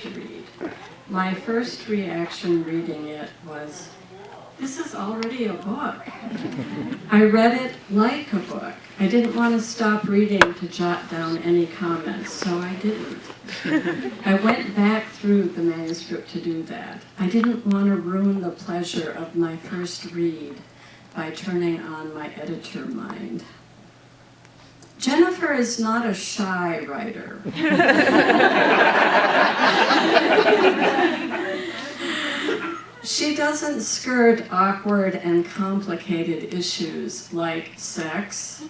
to read. My first reaction reading it was, this is already a book. I read it like a book. I didn't want to stop reading to jot down any comments, so I didn't. I went back through the manuscript to do that. I didn't want to ruin the pleasure of my first read by turning on my editor mind. Jennifer is not a shy writer. She doesn't skirt awkward and complicated issues like sex,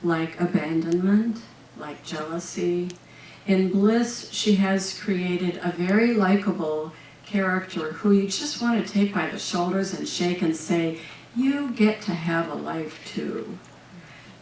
like abandonment, like jealousy. In Bliss, she has created a very likable character who you just want to take by the shoulders and shake and say, you get to have a life too.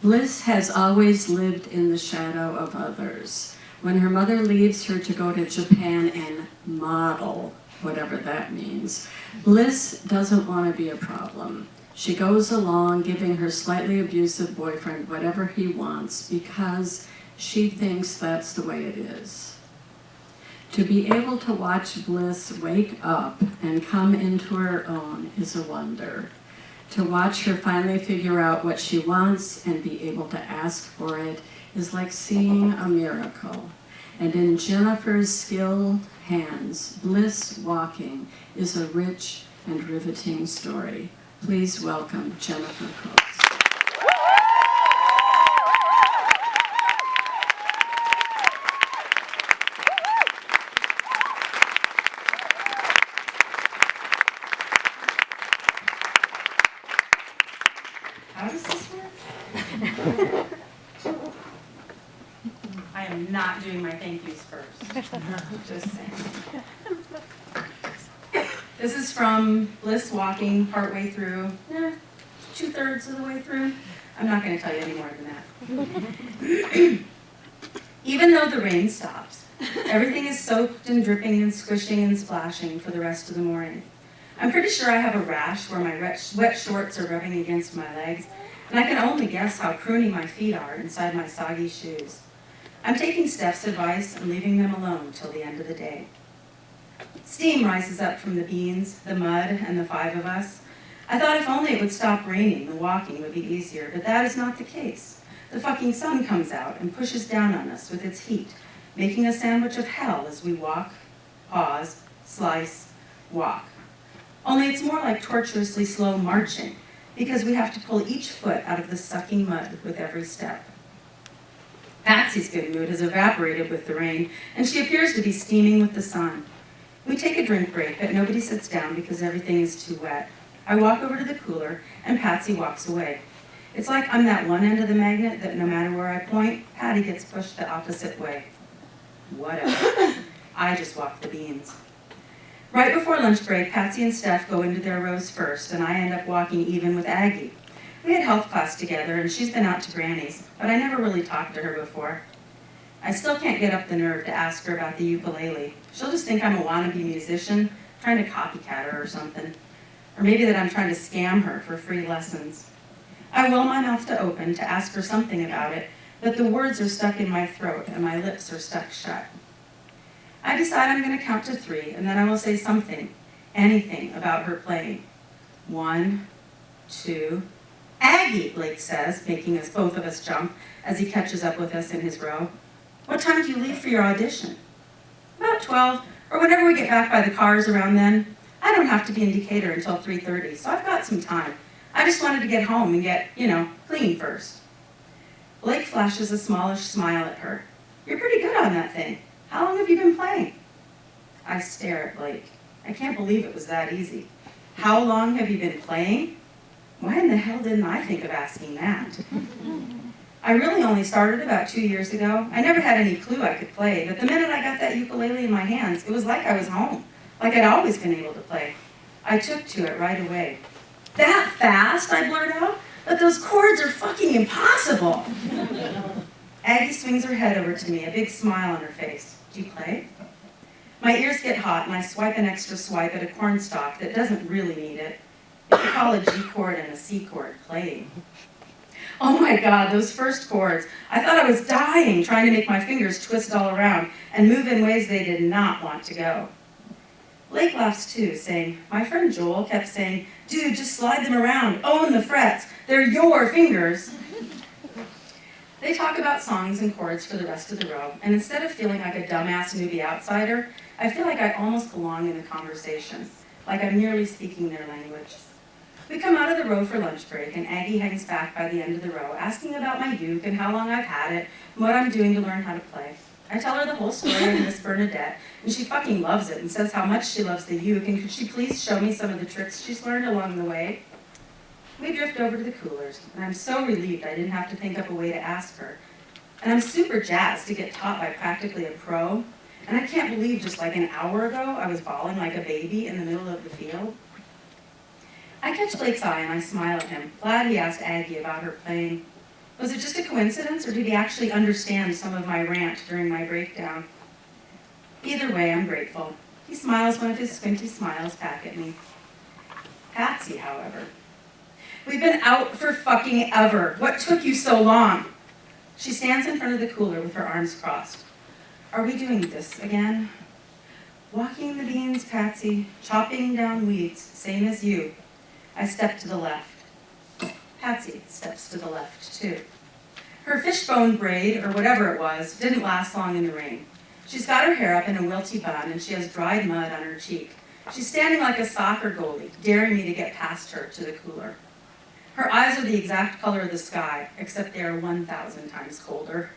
Bliss has always lived in the shadow of others. When her mother leaves her to go to Japan and model, whatever that means, Bliss doesn't want to be a problem. She goes along giving her slightly abusive boyfriend whatever he wants because she thinks that's the way it is. To be able to watch Bliss wake up and come into her own is a wonder. To watch her finally figure out what she wants and be able to ask for it is like seeing a miracle. And in Jennifer's skilled hands, Bliss Walking is a rich and riveting story. Please welcome Jennifer Coates. How does this work? I am not doing my thank yous first. Just saying. This is from Bliss Walking, partway through, 2/3 of the way through. I'm not going to tell you any more than that. Even though the rain stops, everything is soaked and dripping and squishing and splashing for the rest of the morning. I'm pretty sure I have a rash where my wet shorts are rubbing against my legs, and I can only guess how pruny my feet are inside my soggy shoes. I'm taking Steph's advice and leaving them alone till the end of the day. Steam rises up from the beans, the mud, and the 5 of us. I thought if only it would stop raining, the walking would be easier, but that is not the case. The fucking sun comes out and pushes down on us with its heat, making a sandwich of hell as we walk, pause, slice, walk. Only it's more like tortuously slow marching, because we have to pull each foot out of the sucking mud with every step. Patsy's good mood has evaporated with the rain, and she appears to be steaming with the sun. We take a drink break, but nobody sits down because everything is too wet. I walk over to the cooler, and Patsy walks away. It's like I'm that one end of the magnet that no matter where I point, Patty gets pushed the opposite way. Whatever. I just walk the beans. Right before lunch break, Patsy and Steph go into their rows first, and I end up walking even with Aggie. We had health class together, and she's been out to Granny's, but I never really talked to her before. I still can't get up the nerve to ask her about the ukulele. She'll just think I'm a wannabe musician, trying to copycat her or something. Or maybe that I'm trying to scam her for free lessons. I will my mouth to open to ask her something about it, but the words are stuck in my throat, and my lips are stuck shut. I decide I'm going to count to 3, and then I will say something, anything about her playing. 1, 2, Aggie, Blake says, making us both of us jump as he catches up with us in his row. What time do you leave for your audition? About 12, or whenever we get back by the cars around then. I don't have to be in Decatur until 3:30, so I've got some time. I just wanted to get home and get, clean first. Blake flashes a smallish smile at her. You're pretty good on that thing. How long have you been playing? I stare at Blake. I can't believe it was that easy. How long have you been playing? Why in the hell didn't I think of asking that? I really only started about 2 years ago. I never had any clue I could play, but the minute I got that ukulele in my hands, it was like I was home, like I'd always been able to play. I took to it right away. That fast, I blurt out, but those chords are fucking impossible. Aggie swings her head over to me, a big smile on her face. Do you play? My ears get hot, and I swipe an extra swipe at a cornstalk that doesn't really need it. If you call a G chord and a C chord playing. Oh my God, those first chords. I thought I was dying trying to make my fingers twist all around and move in ways they did not want to go. Blake laughs too, saying, my friend Joel kept saying, dude, just slide them around, own the frets, they're your fingers. They talk about songs and chords for the rest of the row, and instead of feeling like a dumbass newbie outsider, I feel like I almost belong in the conversation, like I'm nearly speaking their language. We come out of the row for lunch break, and Aggie hangs back by the end of the row, asking about my uke and how long I've had it, and what I'm doing to learn how to play. I tell her the whole story of Miss Bernadette, and she fucking loves it and says how much she loves the uke, and could she please show me some of the tricks she's learned along the way? We drift over to the coolers, and I'm so relieved I didn't have to think up a way to ask her. And I'm super jazzed to get taught by practically a pro, and I can't believe just like an hour ago I was bawling like a baby in the middle of the field. I catch Blake's eye and I smile at him, glad he asked Aggie about her playing. Was it just a coincidence, or did he actually understand some of my rant during my breakdown? Either way, I'm grateful. He smiles one of his squinty smiles back at me. Patsy, however. We've been out for fucking ever. What took you so long? She stands in front of the cooler with her arms crossed. Are we doing this again? Walking the beans, Patsy, chopping down weeds, same as you. I step to the left. Patsy steps to the left, too. Her fishbone braid, or whatever it was, didn't last long in the rain. She's got her hair up in a wilty bun, and she has dried mud on her cheek. She's standing like a soccer goalie, daring me to get past her to the cooler. Her eyes are the exact color of the sky, except they are 1,000 times colder.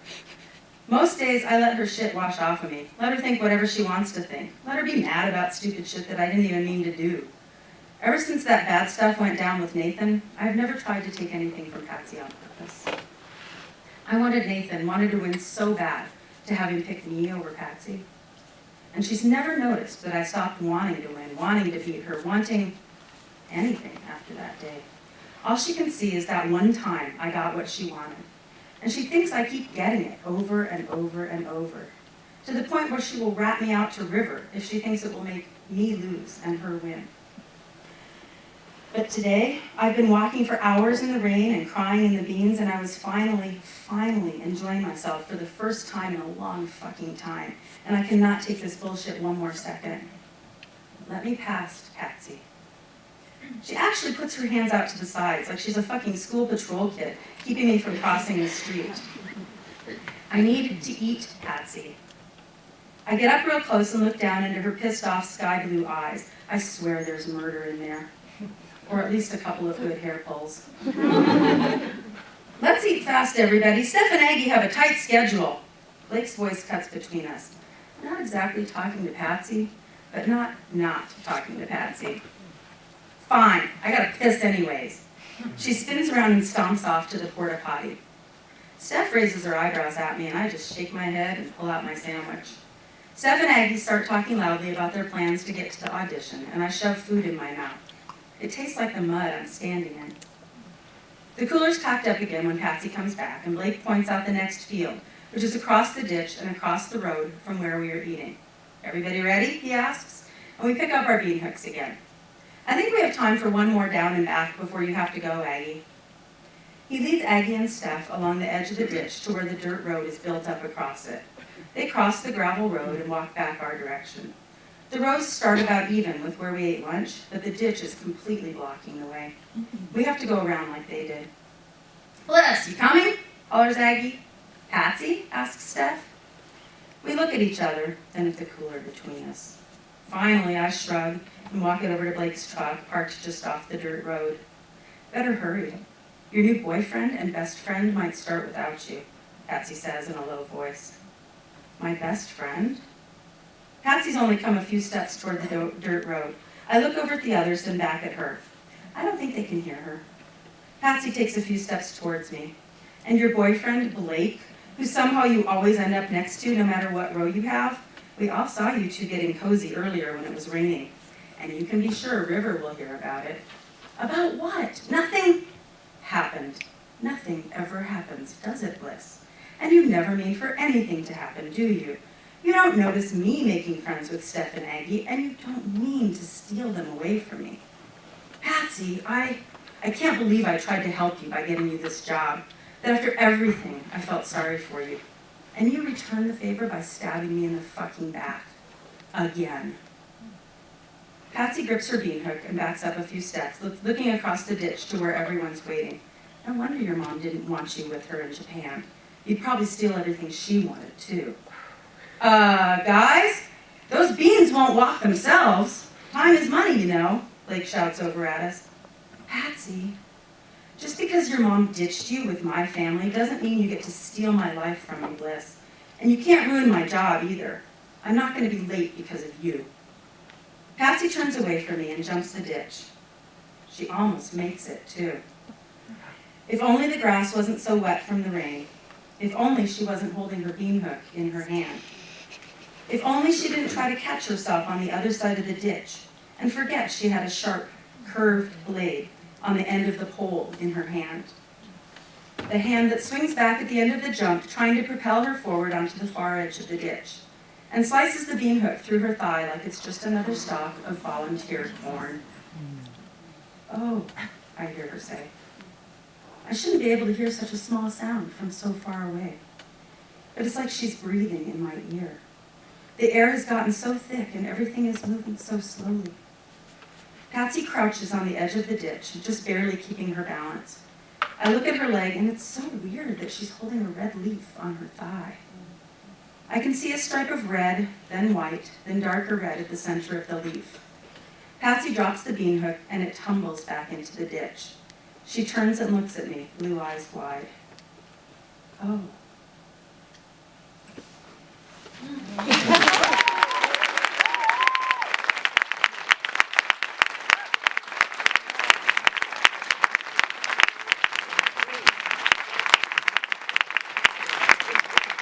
Most days, I let her shit wash off of me. Let her think whatever she wants to think. Let her be mad about stupid shit that I didn't even mean to do. Ever since that bad stuff went down with Nathan, I've never tried to take anything from Patsy on purpose. I wanted to win so bad to have him pick me over Patsy. And she's never noticed that I stopped wanting to win, wanting to beat her, wanting anything after that day. All she can see is that one time I got what she wanted. And she thinks I keep getting it over and over and over, to the point where she will rat me out to River if she thinks it will make me lose and her win. But today, I've been walking for hours in the rain and crying in the beans, and I was finally enjoying myself for the first time in a long fucking time. And I cannot take this bullshit one more second. Let me past Patsy. She actually puts her hands out to the sides like she's a fucking school patrol kid, keeping me from crossing the street. I need to eat Patsy. I get up real close and look down into her pissed off sky blue eyes. I swear there's murder in there. Or at least a couple of good hair pulls. Let's eat fast, everybody. Steph and Aggie have a tight schedule. Blake's voice cuts between us. Not exactly talking to Patsy, but not talking to Patsy. Fine, I gotta piss anyways. She spins around and stomps off to the porta potty. Steph raises her eyebrows at me, and I just shake my head and pull out my sandwich. Steph and Aggie start talking loudly about their plans to get to the audition, and I shove food in my mouth. It tastes like the mud I'm standing in. The cooler's packed up again when Patsy comes back, and Blake points out the next field, which is across the ditch and across the road from where we are eating. Everybody ready? He asks, and we pick up our bean hooks again. I think we have time for one more down and back before you have to go, Aggie. He leads Aggie and Steph along the edge of the ditch to where the dirt road is built up across it. They cross the gravel road and walk back our direction. The rows start about even with where we ate lunch, but the ditch is completely blocking the way. We have to go around like they did. Bliss, you coming? Hollers Aggie. Patsy? Asks Steph. We look at each other, then at the cooler between us. Finally, I shrug and walk it over to Blake's truck, parked just off the dirt road. Better hurry. Your new boyfriend and best friend might start without you, Patsy says in a low voice. My best friend? Patsy's only come a few steps toward the dirt road. I look over at the others and back at her. I don't think they can hear her. Patsy takes a few steps towards me. And your boyfriend, Blake, who somehow you always end up next to no matter what row you have? We all saw you two getting cozy earlier when it was raining. And you can be sure River will hear about it. About what? Nothing happened. Nothing ever happens, does it, Bliss? And you never mean for anything to happen, do you? You don't notice me making friends with Steph and Aggie, and you don't mean to steal them away from me. Patsy, I can't believe I tried to help you by getting you this job, that after everything, I felt sorry for you. And you returned the favor by stabbing me in the fucking back. Again. Patsy grips her bean hook and backs up a few steps, looking across the ditch to where everyone's waiting. No wonder your mom didn't want you with her in Japan. You'd probably steal everything she wanted, too. Guys? Those beans won't walk themselves. Time is money, you know, Blake shouts over at us. Patsy, just because your mom ditched you with my family doesn't mean you get to steal my life from me, Bliss. And you can't ruin my job either. I'm not going to be late because of you. Patsy turns away from me and jumps the ditch. She almost makes it, too. If only the grass wasn't so wet from the rain. If only she wasn't holding her bean hook in her hand. If only she didn't try to catch herself on the other side of the ditch and forget she had a sharp, curved blade on the end of the pole in her hand. The hand that swings back at the end of the jump, trying to propel her forward onto the far edge of the ditch, and slices the bean hook through her thigh like it's just another stalk of volunteer corn. Oh, I hear her say. I shouldn't be able to hear such a small sound from so far away. But it's like she's breathing in my ear. The air has gotten so thick and everything is moving so slowly. Patsy crouches on the edge of the ditch, just barely keeping her balance. I look at her leg and it's so weird that she's holding a red leaf on her thigh. I can see a stripe of red, then white, then darker red at the center of the leaf. Patsy drops the bean hook and it tumbles back into the ditch. She turns and looks at me, blue eyes wide. Oh,